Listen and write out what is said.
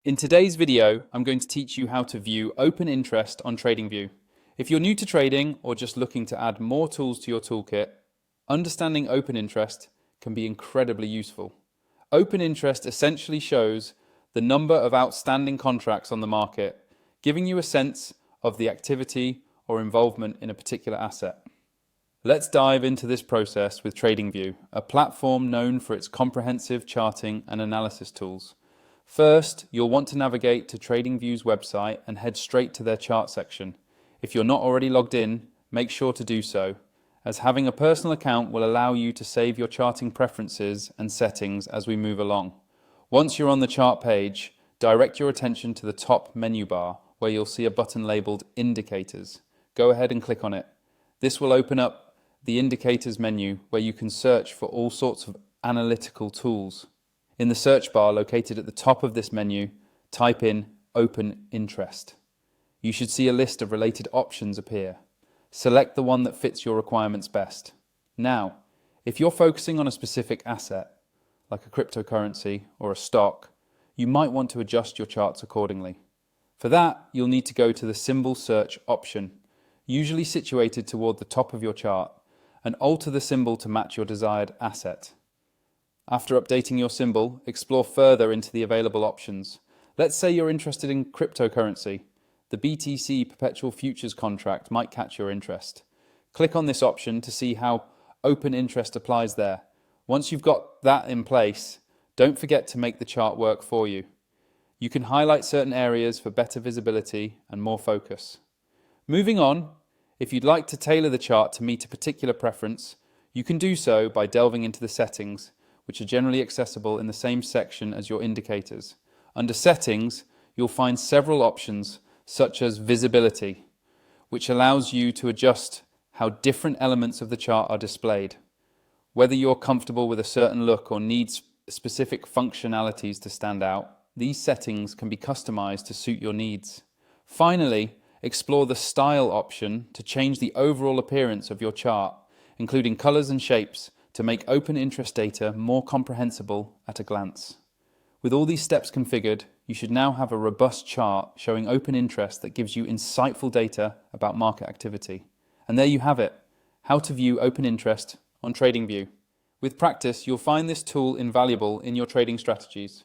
In today's video, I'm going to teach you how to view open interest on Tradingview. If you're new to trading or just looking to add more tools to your toolkit, understanding open interest can be incredibly useful. Open interest essentially shows the number of outstanding contracts on the market, giving you a sense of the activity or involvement in a particular asset. Let's dive into this process with Tradingview, a platform known for its comprehensive charting and analysis tools. First, you'll want to navigate to Tradingview's website and head straight to their chart section. If you're not already logged in, make sure to do so, as having a personal account will allow you to save your charting preferences and settings as we move along. Once you're on the chart page, direct your attention to the top menu bar where you'll see a button labeled Indicators. Go ahead and click on it. This will open up the Indicators menu where you can search for all sorts of analytical tools. In the search bar located at the top of this menu, type in Open Interest. You should see a list of related options appear. Select the one that fits your requirements best. Now, if you're focusing on a specific asset, like a cryptocurrency or a stock, you might want to adjust your charts accordingly. For that, you'll need to go to the symbol search option, usually situated toward the top of your chart, and alter the symbol to match your desired asset. After updating your symbol, explore further into the available options. Let's say you're interested in cryptocurrency. The BTC Perpetual futures contract might catch your interest. Click on this option to see how open interest applies there. Once you've got that in place, don't forget to make the chart work for you. You can highlight certain areas for better visibility and more focus. Moving on, if you'd like to tailor the chart to meet a particular preference, you can do so by delving into the settings, which are generally accessible in the same section as your indicators. Under Settings, you'll find several options such as Visibility, which allows you to adjust how different elements of the chart are displayed. Whether you're comfortable with a certain look or need specific functionalities to stand out, these settings can be customized to suit your needs. Finally, explore the Style option to change the overall appearance of your chart, including colors and shapes, to make open interest data more comprehensible at a glance. With all these steps configured, you should now have a robust chart showing open interest that gives you insightful data about market activity. And there you have it, how to view open interest on Tradingview. With practice, you'll find this tool invaluable in your trading strategies.